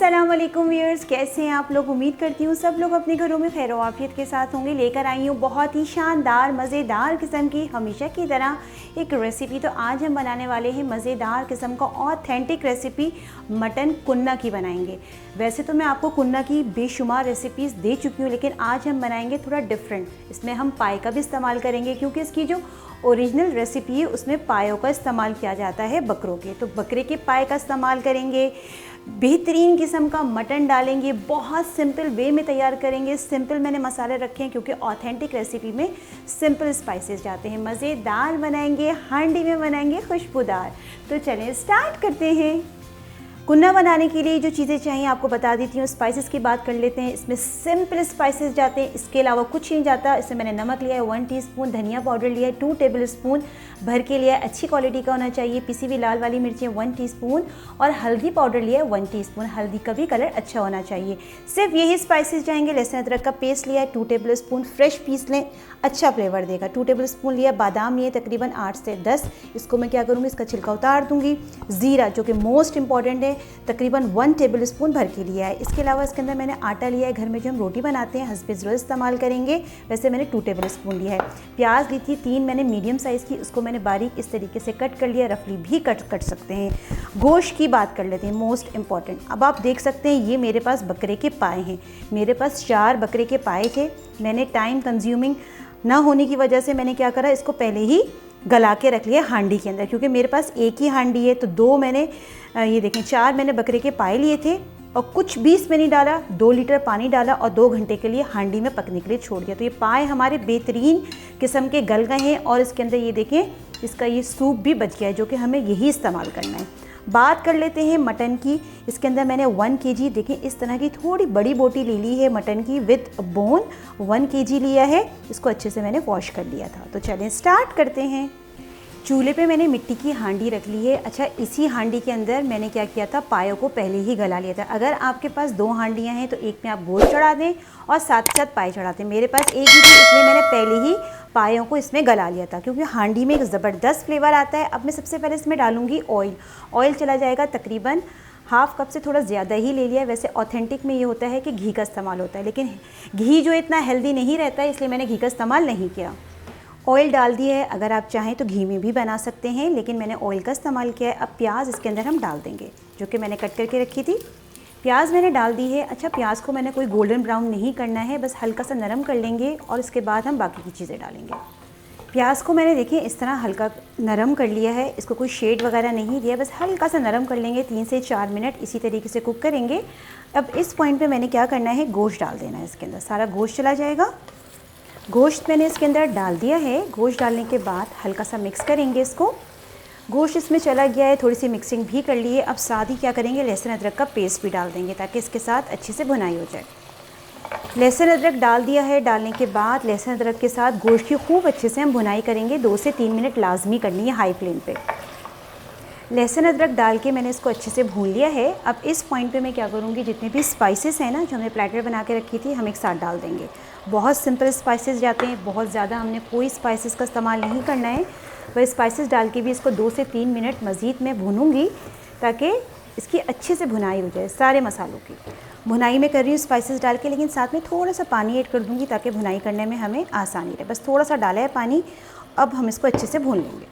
अस्सलाम वालेकुम व्यूअर्स, कैसे हैं आप लोग। उम्मीद करती हूँ सब लोग अपने घरों में खैर आफियत के साथ होंगे। लेकर आई हूँ बहुत ही शानदार मज़ेदार किस्म की हमेशा की तरह एक रेसिपी। तो आज हम बनाने वाले हैं मज़ेदार किस्म का ऑथेंटिक रेसिपी मटन कुन्ना की बनाएंगे। वैसे तो मैं आपको कुन्ना की बेशुमार रेसिपीज़ दे चुकी हूँ, लेकिन आज हम बनाएंगे थोड़ा डिफरेंट। इसमें हम पाए का भी इस्तेमाल करेंगे क्योंकि इसकी जो ओरिजिनल रेसिपी है उसमें पायों का इस्तेमाल किया जाता है बकरों के। तो बकरे के पाए का इस्तेमाल करेंगे, बेहतरीन किस्म का मटन डालेंगे, बहुत सिंपल वे में तैयार करेंगे। सिंपल मैंने मसाले रखे हैं क्योंकि ऑथेंटिक रेसिपी में सिंपल स्पाइसेस जाते हैं। मज़ेदार बनाएंगे, हांडी में बनाएंगे, खुशबूदार। तो चलिए स्टार्ट करते हैं। कुन्ना बनाने के लिए जो चीज़ें चाहिए आपको बता देती हूँ। स्पाइसेस की बात कर लेते हैं। इसमें सिंपल स्पाइसेस जाते हैं, इसके अलावा कुछ नहीं जाता। इसमें मैंने नमक लिया है 1 टीस्पून, धनिया पाउडर लिया है 2 टेबल स्पून भर के लिया है, अच्छी क्वालिटी का होना चाहिए। पिसी हुई लाल वाली मिर्चें 1 टीस्पून और हल्दी पाउडर लिया है 1 टीस्पून। हल्दी का भी कलर अच्छा होना चाहिए। सिर्फ यही स्पाइसेस जाएंगे। लहसुन अदरक का पेस्ट लिया है 2 टेबल स्पून, फ्रेश पीस लें, अच्छा फ्लेवर देगा। 2 टेबल स्पून लिया। बादाम लिए तकरीबन 8 से 10। इसको मैं क्या करूँगी, इसका छिलका उतार दूँगी। ज़ीरा जो कि मोस्ट इंपॉर्टेंट है, तकरीबन 1 टेबल स्पून भर के लिया है। इसके अलावा इसके अंदर मैंने आटा लिया है, घर में जो हम रोटी बनाते हैं हस्बे ज़रूरत इस्तेमाल करेंगे। वैसे मैंने 2 टेबल स्पून लिया है। प्याज ली थी 3 मैंने मीडियम साइज़ की, उसको मैंने बारीक इस तरीके से कट कर लिया। रफली भी कट सकते हैं। गोश्त की बात कर लेते हैं, मोस्ट इंपॉर्टेंट। अब आप देख सकते हैं ये मेरे पास बकरे के पाए हैं। मेरे पास 4 बकरे के पाए थे। मैंने टाइम कंज्यूमिंग ना होने की वजह से मैंने क्या करा, इसको पहले ही गला के रख लिया हांडी के अंदर, क्योंकि मेरे पास एक ही हांडी है। तो 2 मैंने ये देखें 4 मैंने बकरे के पाए लिए थे और कुछ 20 में नहीं डाला, 2 लीटर पानी डाला और 2 घंटे के लिए हांडी में पकने के लिए छोड़ दिया। तो ये पाए हमारे बेहतरीन किस्म के गल गए हैं और इसके अंदर ये देखें इसका ये सूप भी बच गया है, जो कि हमें यही इस्तेमाल करना है। बात कर लेते हैं मटन की। इसके अंदर मैंने 1 kg देखें इस तरह की थोड़ी बड़ी बोटी ले ली है मटन की विद बोन। 1 kg लिया है। इसको अच्छे से मैंने वॉश कर लिया था। तो चलें स्टार्ट करते हैं। चूल्हे पे मैंने मिट्टी की हांडी रख ली है। अच्छा, इसी हांडी के अंदर मैंने क्या किया था, पायों को पहले ही गला लिया था। अगर आपके पास 2 हांडियाँ हैं तो एक में आप गोश्त चढ़ा दें और साथ साथ पाए चढ़ा दें। मेरे पास एक ही थी, इसलिए मैंने पहले ही पायों को इसमें गला लिया था, क्योंकि हांडी में एक ज़बरदस्त फ्लेवर आता है। अब मैं सबसे पहले इसमें डालूँगी ऑयल। ऑयल चला जाएगा तकरीबन हाफ़ कप से थोड़ा ज़्यादा ही ले लिया है। वैसे ऑथेंटिक में ये होता है कि घी का इस्तेमाल होता है, लेकिन घी जो इतना हेल्दी नहीं रहता है, इसलिए मैंने घी का इस्तेमाल नहीं किया। ऑयल डाल दिया है। अगर आप चाहें तो घी में भी बना सकते हैं, लेकिन मैंने ऑयल का इस्तेमाल किया है। अब प्याज इसके अंदर हम डाल देंगे, जो कि मैंने कट करके रखी थी। प्याज मैंने डाल दी है। अच्छा, प्याज को मैंने कोई गोल्डन ब्राउन नहीं करना है, बस हल्का सा नरम कर लेंगे और इसके बाद हम बाकी की चीज़ें डालेंगे। प्याज को मैंने देखिए इस तरह हल्का नरम कर लिया है। इसको कोई शेड वगैरह नहीं दिया, बस हल्का सा नरम कर लेंगे। 3 से 4 मिनट इसी तरीके से कुक करेंगे। अब इस पॉइंट पे मैंने क्या करना है, गोश्त डाल देना है। इसके अंदर सारा गोश्त चला जाएगा। गोश्त मैंने इसके अंदर डाल दिया है। गोश्त डालने के बाद हल्का सा मिक्स करेंगे इसको। गोश्त इसमें चला गया है, थोड़ी सी मिक्सिंग भी कर ली है। अब साथ ही क्या करेंगे, लहसुन अदरक का पेस्ट भी डाल देंगे ताकि इसके साथ अच्छे से भुनाई हो जाए। लहसुन अदरक डाल दिया है। डालने के बाद लहसुन अदरक के साथ गोश्त की खूब अच्छे से हम भुनाई करेंगे। 2 से 3 मिनट लाजमी करनी है हाई फ्लेम पे। लहसुन अदरक डाल के मैंने इसको अच्छे से भून लिया है। अब इस पॉइंट पे मैं क्या करूँगी, जितने भी स्पाइसेस हैं ना जो हमने प्लेटर बना के रखी थी, हम एक साथ डाल देंगे। बहुत सिंपल स्पाइसेस जाते हैं, बहुत ज़्यादा हमने कोई स्पाइसेस का इस्तेमाल नहीं करना है। वह स्पाइसेस डाल के भी इसको 2 से 3 मिनट मज़ीद मैं भूनूंगी ताकि इसकी अच्छे से भुनाई हो जाए। सारे मसालों की भुनाई में कर रही हूँ स्पाइसेस डाल के, लेकिन साथ में थोड़ा सा पानी ऐड कर दूँगी ताकि भुनाई करने में हमें आसानी रहे। बस थोड़ा सा डाला है पानी। अब हम इसको अच्छे से भून लेंगे।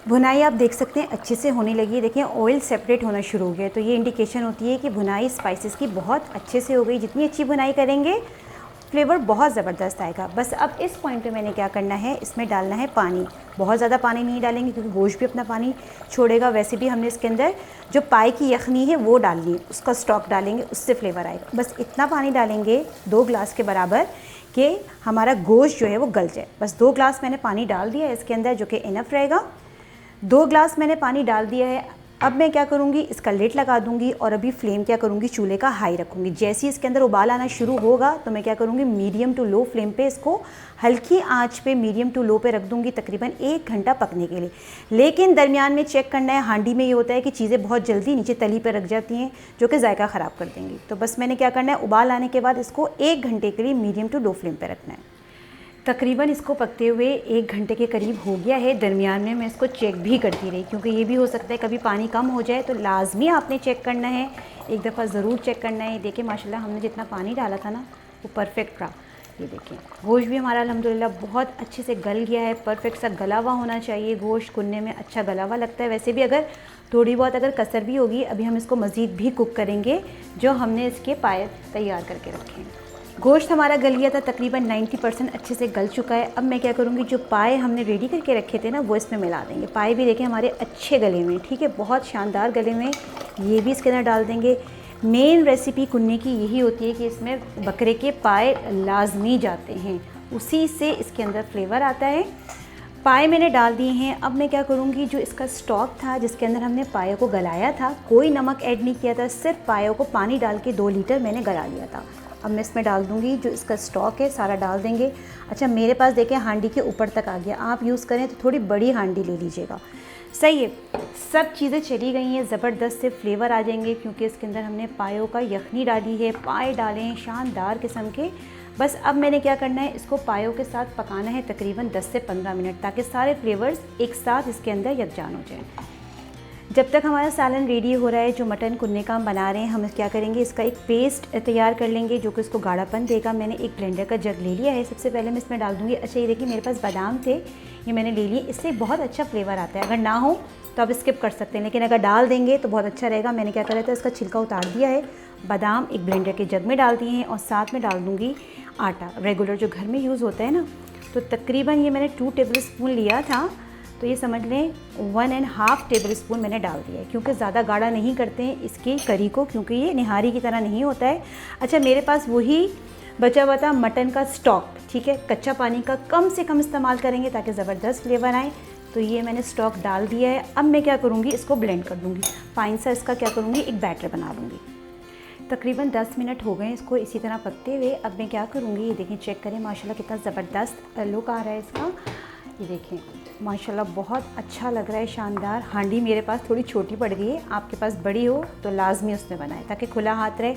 भुनाई आप देख सकते हैं अच्छे से होने लगी है। देखिए ऑयल सेपरेट होना शुरू हो गया, तो ये इंडिकेशन होती है कि भुनाई स्पाइसेस की बहुत अच्छे से हो गई। जितनी अच्छी भुनाई करेंगे फ्लेवर बहुत ज़बरदस्त आएगा। बस अब इस पॉइंट पे मैंने क्या करना है, इसमें डालना है पानी। बहुत ज़्यादा पानी नहीं डालेंगे क्योंकि गोश्त भी अपना पानी छोड़ेगा। वैसे भी हमने इसके अंदर जो पाए की यखनी है वो डालनी है, उसका स्टॉक डालेंगे, उससे फ्लेवर आएगा। बस इतना पानी डालेंगे 2 ग्लास के बराबर कि हमारा गोश्त जो है वो गल जाए। बस 2 ग्लास मैंने पानी डाल दिया है इसके अंदर, जो कि इनफ रहेगा। 2 ग्लास मैंने पानी डाल दिया है। अब मैं क्या करूँगी, इसका लिड लगा दूँगी और अभी फ्लेम क्या करूँगी, चूल्हे का हाई रखूँगी। जैसे ही इसके अंदर उबाल आना शुरू होगा तो मैं क्या करूँगी, मीडियम टू लो फ्लेम पे इसको हल्की आंच पे मीडियम टू लो पे रख दूँगी तकरीबन 1 घंटा पकने के लिए। लेकिन दरमियान में चेक करना है। हांडी में ये होता है कि चीज़ें बहुत जल्दी नीचे तली पर रख जाती हैं, जो कि जायका ख़राब कर देंगी। तो बस मैंने क्या करना है, उबाल आने के बाद इसको 1 घंटे के लिए मीडियम टू लो फ्लेम पर रखना है। तकरीबन इसको पकते हुए 1 घंटे के करीब हो गया है। दरमियान में मैं इसको चेक भी करती रही, क्योंकि ये भी हो सकता है कभी पानी कम हो जाए, तो लाजमी आपने चेक करना है। एक दफ़ा ज़रूर चेक करना है। देखिए माशाल्लाह हमने जितना पानी डाला था ना वो परफेक्ट रहा। ये देखिए गोश्त भी हमारा अल्हम्दुलिल्लाह बहुत अच्छे से गल गया है, परफेक्ट सा गला हुआ होना चाहिए। गोश्त कुन्ने में अच्छा गला हुआ लगता है। वैसे भी अगर थोड़ी बहुत अगर कसर भी होगी, अभी हम इसको मज़ीद भी कुक करेंगे जो हमने इसके पाए तैयार करके रखे हैं। गोश्त हमारा गल गया था, तकरीबन 90% अच्छे से गल चुका है। अब मैं क्या करूँगी, जो पाए हमने रेडी करके रखे थे ना वो इसमें मिला देंगे। पाए भी देखें हमारे अच्छे गले में, ठीक है, बहुत शानदार गले में, ये भी इसके अंदर डाल देंगे। मेन रेसिपी कुन्ने की यही होती है कि इसमें बकरे के पाए लाजमी जाते हैं, उसी से इसके अंदर फ्लेवर आता है। पाए मैंने डाल दिए हैं। अब मैं क्या करूँगी, जो इसका स्टॉक था जिसके अंदर हमने पाए को गलाया था, कोई नमक ऐड नहीं किया था, सिर्फ पायों को पानी डाल के 2 लीटर मैंने गला लिया था। अब मैं इसमें डाल दूँगी जो इसका स्टॉक है, सारा डाल देंगे। अच्छा मेरे पास देखें हांडी के ऊपर तक आ गया, आप यूज़ करें तो थोड़ी बड़ी हांडी ले लीजिएगा। सही है, सब चीज़ें चली गई हैं, ज़बरदस्त से फ्लेवर आ जाएंगे क्योंकि इसके अंदर हमने पायों का यखनी डाली है, पाए डाले हैं शानदार किस्म के। बस अब मैंने क्या करना है, इसको पायों के साथ पकाना है तकरीबन 10 से 15 मिनट, ताकि सारे फ्लेवर्स एक साथ इसके अंदर यकजान हो जाएं। जब तक हमारा सालन रेडी हो रहा है, जो मटन कुन्ने का हम बना रहे हैं, हम क्या करेंगे, इसका एक पेस्ट तैयार कर लेंगे जो कि इसको गाढ़ापन देगा। मैंने एक ब्लेंडर का जग ले लिया है। सबसे पहले मैं इसमें डाल दूँगी, अच्छा ये देखिए मेरे पास बादाम थे, ये मैंने ले लिए, इससे बहुत अच्छा फ्लेवर आता है। अगर ना हो तो आप स्किप कर सकते हैं, लेकिन अगर डाल देंगे तो बहुत अच्छा रहेगा। मैंने क्या करा था, इसका छिलका उतार दिया है, बादाम एक ब्लेंडर के जग में डाल दिए हैं और साथ में डाल दूँगी आटा, रेगुलर जो घर में यूज़ होता है ना। तो तकरीबन ये मैंने 2 टेबल स्पून लिया था, तो ये समझ लें 1.5 टेबल स्पून मैंने डाल दिया है, क्योंकि ज़्यादा गाढ़ा नहीं करते हैं इसकी करी को, क्योंकि ये निहारी की तरह नहीं होता है। अच्छा मेरे पास वही बचा हुआ था मटन का स्टॉक, ठीक है, कच्चा पानी का कम से कम इस्तेमाल करेंगे ताकि ज़बरदस्त फ्लेवर आए। तो ये मैंने स्टॉक डाल दिया है। अब मैं क्या करूँगी, इसको ब्लेंड कर दूँगी, फाइन सा इसका क्या करूँगी, एक बैटर बना लूँगी। तकरीबन 10 मिनट हो गए इसको इसी तरह पकते हुए। अब मैं क्या करूँगी, ये देखें चेक करें माशाल्लाह कितना ज़बरदस्त लुक आ रहा है इसका। ये देखें माशाल्लाह बहुत अच्छा लग रहा है, शानदार। हांडी मेरे पास थोड़ी छोटी पड़ गई है, आपके पास बड़ी हो तो लाजमी उसमें बनाएं ताकि खुला हाथ रहे।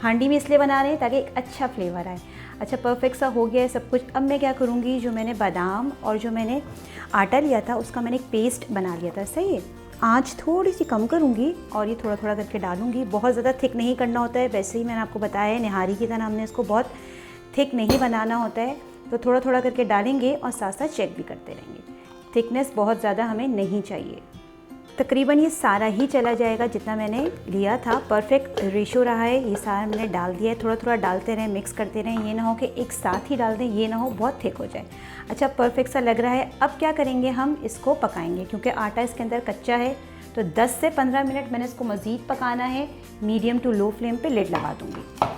हांडी में इसलिए बना रहे हैं ताकि एक अच्छा फ्लेवर आए। अच्छा परफेक्ट सा हो गया है सब कुछ। अब मैं क्या करूँगी, जो मैंने बादाम और जो मैंने आटा लिया था उसका मैंने एक पेस्ट बना लिया था, सही है। आँच थोड़ी सी कम करूँगी और ये थोड़ा थोड़ा करके डालूँगी। बहुत ज़्यादा थिक नहीं करना होता है, वैसे ही मैंने आपको बताया है निहारी की तरह हमने इसको बहुत थिक नहीं बनाना होता है। तो थोड़ा थोड़ा करके डालेंगे और साथ साथ चेक भी करते रहेंगे। थिकनेस बहुत ज़्यादा हमें नहीं चाहिए। तकरीबन ये सारा ही चला जाएगा जितना मैंने लिया था, परफेक्ट रेशो रहा है। ये सारा मैंने डाल दिया है, थोड़ा थोड़ा डालते रहें, मिक्स करते रहें, ये ना हो कि एक साथ ही डाल दें, ये ना हो बहुत थिक हो जाए। अच्छा परफेक्ट सा लग रहा है। अब क्या करेंगे, हम इसको पकाएंगे क्योंकि आटा इसके अंदर कच्चा है। तो 10 से 15 मिनट मैंने इसको मज़ीद पकाना है, मीडियम टू लो फ्लेम पे लिड लगा दूँगी।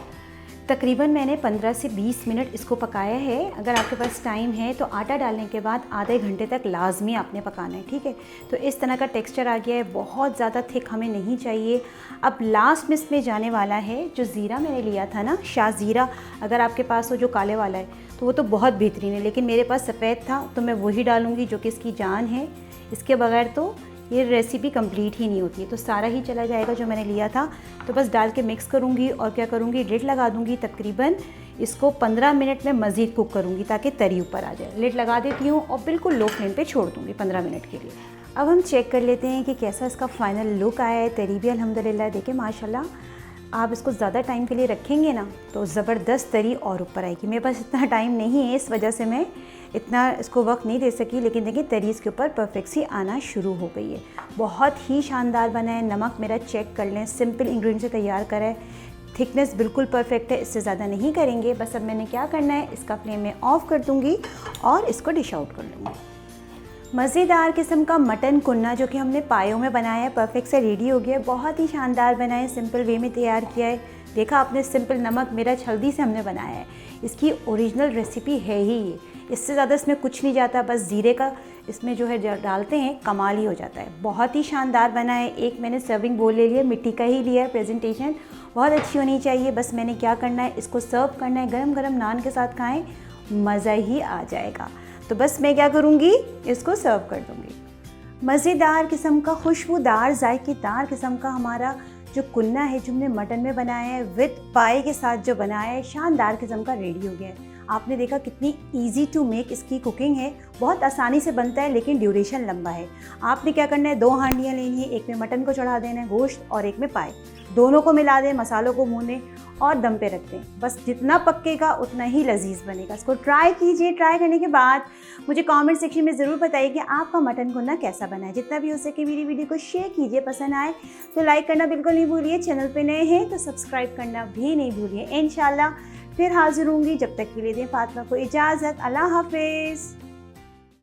तकरीबन मैंने 15 से 20 मिनट इसको पकाया है। अगर आपके पास टाइम है तो आटा डालने के बाद आधे घंटे तक लाजमी आपने पकाना है, ठीक है। तो इस तरह का टेक्सचर आ गया है, बहुत ज़्यादा थिक हमें नहीं चाहिए। अब लास्ट में इसमें जाने वाला है जो ज़ीरा मैंने लिया था ना, शाह ज़ीरा, अगर आपके पास हो जो काले वाला है तो वो तो बहुत बेहतरीन है, लेकिन मेरे पास सफ़ेद था तो मैं वही डालूँगी जो कि इसकी जान है। इसके बगैर तो ये रेसिपी कंप्लीट ही नहीं होती है। तो सारा ही चला जाएगा जो मैंने लिया था। तो बस डाल के मिक्स करूँगी और क्या करूँगी, लिड लगा दूँगी। तकरीबन इसको 15 मिनट में मज़ीद कुक करूँगी ताकि तरी ऊपर आ जाए। लिड लगा देती हूँ और बिल्कुल लो फ्लेम पे छोड़ दूँगी 15 मिनट के लिए। अब हम चेक कर लेते हैं कि कैसा इसका फ़ाइनल लुक आया है। तरी भी अल्हम्दुलिल्लाह देखिए माशाल्लाह। आप इसको ज़्यादा टाइम के लिए रखेंगे ना तो ज़बरदस्त तरी और ऊपर आएगी। मेरे पास इतना टाइम नहीं है, इस वजह से मैं इतना इसको वक्त नहीं दे सकी, लेकिन देखिए तरी इसके ऊपर परफेक्ट सी आना शुरू हो गई है। बहुत ही शानदार बना है। नमक मेरा चेक कर लें, सिंपल इंग्रेडिएंट से तैयार करा है। थिकनेस बिल्कुल परफेक्ट है, इससे ज़्यादा नहीं करेंगे। बस अब मैंने क्या करना है, इसका फ्लेम में ऑफ़ कर दूँगी और इसको डिश आउट कर लूँगी। मज़ेदार किस्म का मटन कुन्ना जो कि हमने पायों में बनाया है, परफेक्ट से रेडी हो गया है। बहुत ही शानदार बना है, सिंपल वे में तैयार किया है। देखा आपने, सिंपल नमक मिर्च हल्दी से हमने बनाया है। इसकी ओरिजिनल रेसिपी है ही ये, इससे ज़्यादा इसमें कुछ नहीं जाता। बस ज़ीरे का इसमें जो है डालते हैं, कमाल ही हो जाता है। बहुत ही शानदार बना है। एक मैंने सर्विंग बोल ले लिया, मिट्टी का ही लिया है। प्रेजेंटेशन बहुत अच्छी होनी चाहिए। बस मैंने क्या करना है, इसको सर्व करना है, गरम गरम नान के साथ खाएँ, मज़ा ही आ जाएगा। तो बस मैं क्या करूँगी, इसको सर्व कर दूँगी। मज़ेदार किस्म का, खुशबूदार, जायकेदार किस्म का हमारा जो कुन्ना है जो हमने मटन में बनाया है विद पाए के साथ जो बनाया है, शानदार किस्म का रेडी हो गया है। आपने देखा कितनी ईजी टू मेक इसकी कुकिंग है, बहुत आसानी से बनता है लेकिन ड्यूरेशन लंबा है। आपने क्या करना है, 2 हांडियाँ लेनी है, एक में मटन को चढ़ा देना है गोश्त और एक में पाए, दोनों को मिला दें, मसालों को भूनें और दम पे रख दें। बस जितना पकेगा उतना ही लजीज बनेगा। इसको ट्राई कीजिए। ट्राई करने के बाद मुझे कमेंट सेक्शन में ज़रूर बताइए कि आपका मटन भुना कैसा बना है। जितना भी हो सके मेरी वीडियो को शेयर कीजिए, पसंद आए तो लाइक करना बिल्कुल नहीं भूलिए, चैनल पे नए हैं तो सब्सक्राइब करना भी नहीं भूलिए। इंशाल्लाह फिर हाजिर होंगी, जब तक के लिए दें फातिमा को इजाज़त। अल्लाह हाफिज़।